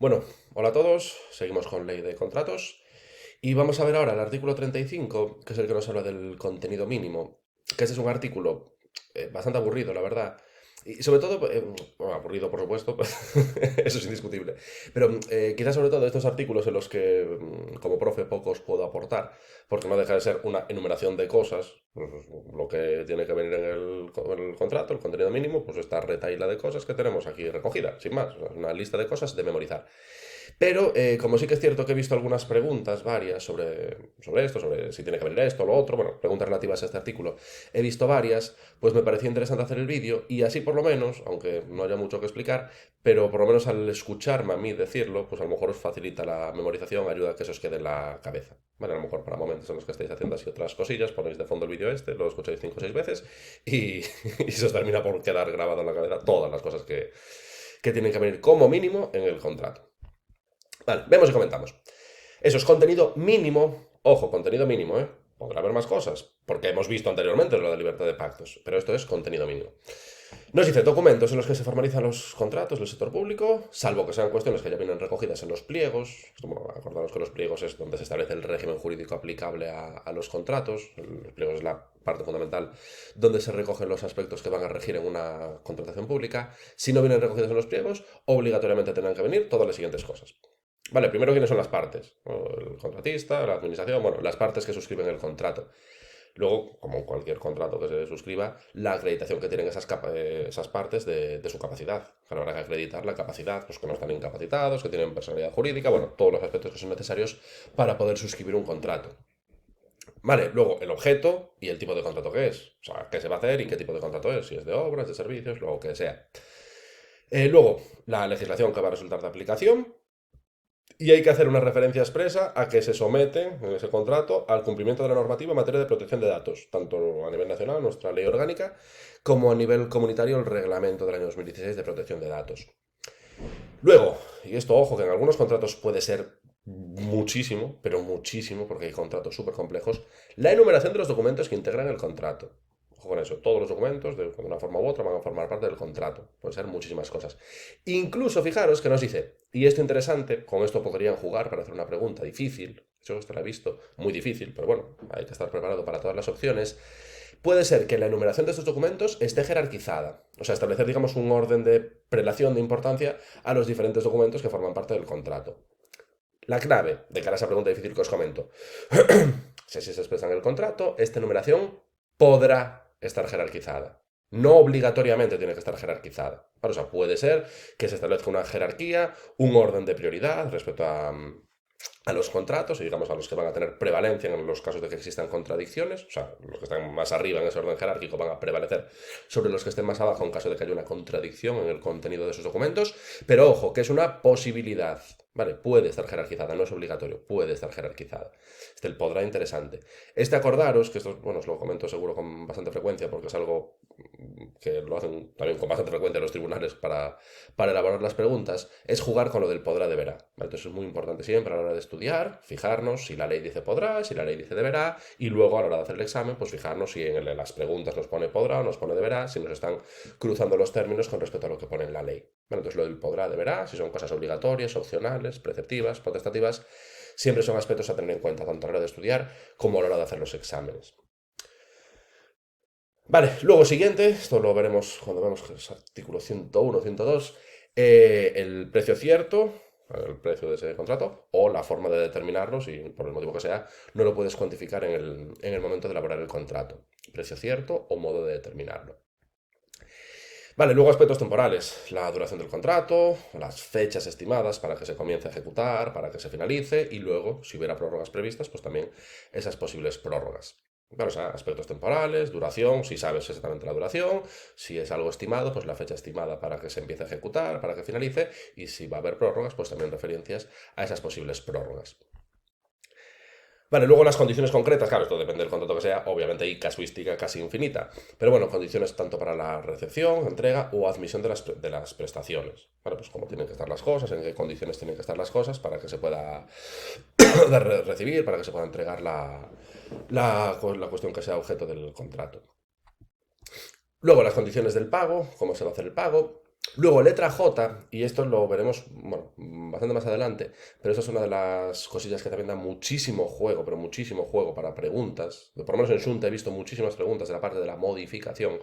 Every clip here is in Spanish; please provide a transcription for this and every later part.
Bueno, hola a todos, seguimos con ley de contratos y vamos a ver ahora el artículo 35, que es el que nos habla del contenido mínimo, que ese es un artículo bastante aburrido, la verdad. Y sobre todo, bueno, aburrido por supuesto, eso es indiscutible, pero quizás sobre todo estos artículos en los que como profe pocos puedo aportar, porque no deja de ser una enumeración de cosas, pues, lo que tiene que venir en el contrato, el contenido mínimo, pues esta retaíla de cosas que tenemos aquí recogida, sin más, una lista de cosas de memorizar. Pero como sí que es cierto que he visto algunas preguntas varias sobre esto, sobre si tiene que venir esto o lo otro, bueno, preguntas relativas a este artículo, he visto varias, pues me parecía interesante hacer el vídeo y así por lo menos, aunque no haya mucho que explicar, pero por lo menos al escucharme a mí decirlo, pues a lo mejor os facilita la memorización, ayuda a que se os quede en la cabeza. Vale, a lo mejor para momentos en los que estáis haciendo así otras cosillas, ponéis de fondo el vídeo este, lo escucháis 5 o 6 veces y, y se os termina por quedar grabado en la cabeza todas las cosas que tienen que venir como mínimo en el contrato. Vale, vemos y comentamos. Eso es contenido mínimo. Ojo, contenido mínimo, ¿eh? Podrá haber más cosas, porque hemos visto anteriormente lo de libertad de pactos, pero esto es contenido mínimo. Nos dice documentos en los que se formalizan los contratos del sector público, salvo que sean cuestiones que ya vienen recogidas en los pliegos. Bueno, acordaros que los pliegos es donde se establece el régimen jurídico aplicable a los contratos. Los pliegos es la parte fundamental donde se recogen los aspectos que van a regir en una contratación pública. Si no vienen recogidos en los pliegos, obligatoriamente tendrán que venir todas las siguientes cosas. Vale, primero quiénes son las partes. El contratista, la administración, bueno, las partes que suscriben el contrato. Luego, como en cualquier contrato que se suscriba, la acreditación que tienen esas partes de su capacidad. Que habrá que acreditar la capacidad, pues que no están incapacitados, que tienen personalidad jurídica, bueno, todos los aspectos que son necesarios para poder suscribir un contrato. Vale, luego el objeto y el tipo de contrato que es. O sea, qué se va a hacer y qué tipo de contrato es. Si es de obras, de servicios, lo que sea. Luego, la legislación que va a resultar de aplicación. Y hay que hacer una referencia expresa a que se somete en ese contrato al cumplimiento de la normativa en materia de protección de datos, tanto a nivel nacional, nuestra ley orgánica, como a nivel comunitario, el reglamento del año 2016 de protección de datos. Luego, y esto ojo, que en algunos contratos puede ser muchísimo, pero muchísimo, porque hay contratos súper complejos, la enumeración de los documentos que integran el contrato. Ojo con eso, todos los documentos, de una forma u otra, van a formar parte del contrato. Pueden ser muchísimas cosas. Incluso, fijaros que nos dice, y esto interesante, con esto podrían jugar para hacer una pregunta difícil, yo esto la he visto, muy difícil, pero bueno, hay que estar preparado para todas las opciones. Puede ser que la enumeración de estos documentos esté jerarquizada, o sea, establecer, digamos, un orden de prelación de importancia a los diferentes documentos que forman parte del contrato. La clave de cara a esa pregunta difícil que os comento. Si así se expresa en el contrato, esta enumeración podrá estar jerarquizada. No obligatoriamente tiene que estar jerarquizada. O sea, puede ser que se establezca una jerarquía, un orden de prioridad respecto a los contratos y digamos a los que van a tener prevalencia en los casos de que existan contradicciones, o sea, los que están más arriba en ese orden jerárquico van a prevalecer sobre los que estén más abajo en caso de que haya una contradicción en el contenido de esos documentos, pero ojo, que es una posibilidad, ¿vale? Puede estar jerarquizada, no es obligatorio, puede estar jerarquizada. El podrá interesante. Acordaros, que esto, bueno, os lo comento seguro con bastante frecuencia porque es algo que lo hacen también con bastante frecuencia los tribunales para elaborar las preguntas, es jugar con lo del podrá deberá. ¿Vale? Entonces es muy importante siempre a la hora de estudiar, fijarnos si la ley dice podrá, si la ley dice deberá, y luego a la hora de hacer el examen, pues fijarnos si en las preguntas nos pone podrá o nos pone deberá, si nos están cruzando los términos con respecto a lo que pone en la ley. Bueno, entonces lo del podrá deberá, si son cosas obligatorias, opcionales, preceptivas, potestativas, siempre son aspectos a tener en cuenta tanto a la hora de estudiar como a la hora de hacer los exámenes. Vale, luego siguiente, esto lo veremos cuando vemos que es artículo 101, 102, el precio cierto, el precio de ese contrato, o la forma de determinarlo, si por el motivo que sea, no lo puedes cuantificar en el momento de elaborar el contrato. Precio cierto o modo de determinarlo. Vale, luego aspectos temporales, la duración del contrato, las fechas estimadas para que se comience a ejecutar, para que se finalice, y luego, si hubiera prórrogas previstas, pues también esas posibles prórrogas. Claro, o sea, aspectos temporales, duración, si sabes exactamente la duración, si es algo estimado, pues la fecha estimada para que se empiece a ejecutar, para que finalice, y si va a haber prórrogas, pues también referencias a esas posibles prórrogas. Vale, luego las condiciones concretas, claro, esto depende del contrato que sea, obviamente hay casuística casi infinita, pero bueno, condiciones tanto para la recepción, entrega o admisión de las prestaciones. Vale, pues cómo tienen que estar las cosas, en qué condiciones tienen que estar las cosas para que se pueda recibir, para que se pueda entregar la cuestión que sea objeto del contrato. Luego las condiciones del pago, cómo se va a hacer el pago. Luego letra J, y esto lo veremos bueno, bastante más adelante, pero eso es una de las cosillas que también da muchísimo juego, pero muchísimo juego para preguntas. Por lo menos en Xunta he visto muchísimas preguntas de la parte de la modificación,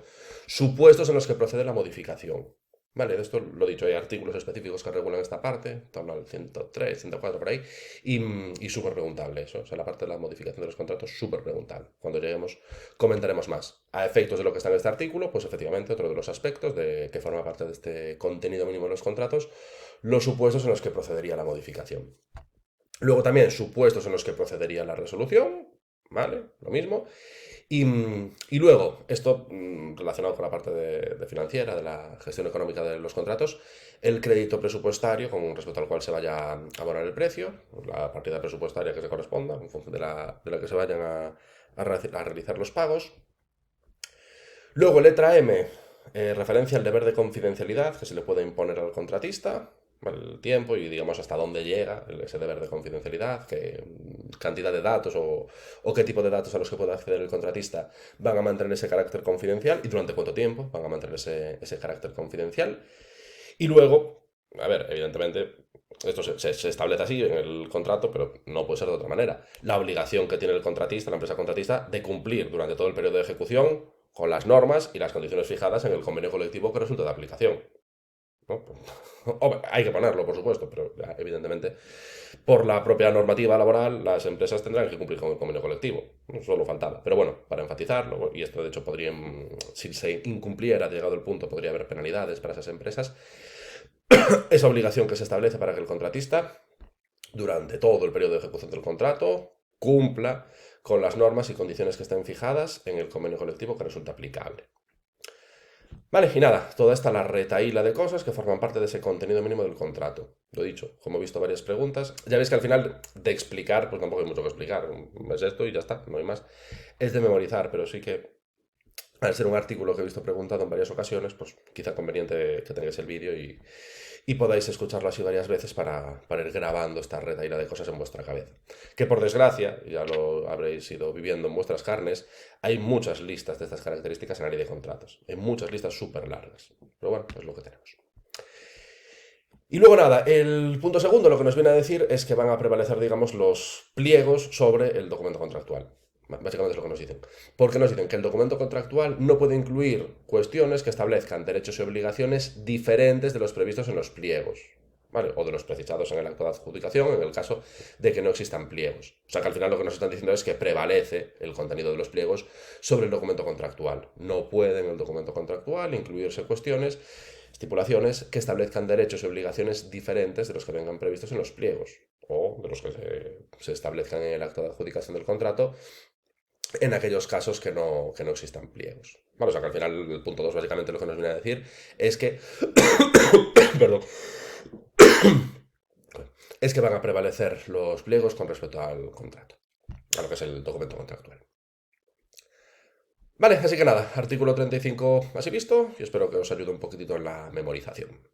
supuestos en los que procede la modificación. Vale, de esto lo he dicho, hay artículos específicos que regulan esta parte, habla del 103, 104 por ahí, y súper preguntable eso, o sea, la parte de la modificación de los contratos, súper preguntable. Cuando lleguemos comentaremos más. A efectos de lo que está en este artículo, pues efectivamente otro de los aspectos de que forma parte de este contenido mínimo de los contratos, los supuestos en los que procedería la modificación. Luego también supuestos en los que procedería la resolución, ¿vale? Lo mismo. Y luego, esto relacionado con la parte de financiera, de la gestión económica de los contratos, el crédito presupuestario con respecto al cual se vaya a abonar el precio, la partida presupuestaria que se corresponda, en función de la que se vayan a realizar los pagos. Luego, letra M, referencia al deber de confidencialidad que se le puede imponer al contratista, ¿vale? El tiempo y, digamos, hasta dónde llega ese deber de confidencialidad, qué cantidad de datos o qué tipo de datos a los que puede acceder el contratista van a mantener ese carácter confidencial y durante cuánto tiempo van a mantener ese carácter confidencial. Y luego, a ver, evidentemente, esto se establece así en el contrato, pero no puede ser de otra manera. La obligación que tiene el contratista, la empresa contratista, de cumplir durante todo el periodo de ejecución con las normas y las condiciones fijadas en el convenio colectivo que resulte de aplicación, ¿no? Hay que ponerlo, por supuesto, pero evidentemente por la propia normativa laboral las empresas tendrán que cumplir con el convenio colectivo. No solo faltaba. Pero bueno, para enfatizarlo, y esto de hecho podría, si se incumpliera, llegado el punto, podría haber penalidades para esas empresas, esa obligación que se establece para que el contratista, durante todo el periodo de ejecución del contrato, cumpla con las normas y condiciones que estén fijadas en el convenio colectivo que resulta aplicable. Vale, y nada, toda esta la retahíla de cosas que forman parte de ese contenido mínimo del contrato. Lo he dicho, como he visto varias preguntas, ya veis que al final de explicar, pues tampoco hay mucho que explicar, es esto y ya está, no hay más. Es de memorizar, pero sí que al ser un artículo que he visto preguntado en varias ocasiones, pues quizá conveniente que tengáis el vídeo y podáis escucharlo así varias veces para ir grabando esta retahíla de cosas en vuestra cabeza. Que por desgracia, ya lo habréis ido viviendo en vuestras carnes, hay muchas listas de estas características en la ley de contratos. Hay muchas listas súper largas. Pero bueno, es lo que tenemos. Y luego nada, el punto segundo lo que nos viene a decir es que van a prevalecer, digamos, los pliegos sobre el documento contractual. Básicamente es lo que nos dicen. Porque nos dicen que el documento contractual no puede incluir cuestiones que establezcan derechos y obligaciones diferentes de los previstos en los pliegos, ¿vale? O de los precisados en el acto de adjudicación en el caso de que no existan pliegos. O sea que al final lo que nos están diciendo es que prevalece el contenido de los pliegos sobre el documento contractual. No puede en el documento contractual incluirse cuestiones, estipulaciones que establezcan derechos y obligaciones diferentes de los que vengan previstos en los pliegos o de los que se establezcan en el acto de adjudicación del contrato en aquellos casos que no existan pliegos. Vamos, o sea que al final el punto 2 básicamente lo que nos viene a decir es que perdón, es que van a prevalecer los pliegos con respecto al contrato, a lo que es el documento contractual. Vale, así que nada, artículo 35 así visto y espero que os ayude un poquitito en la memorización.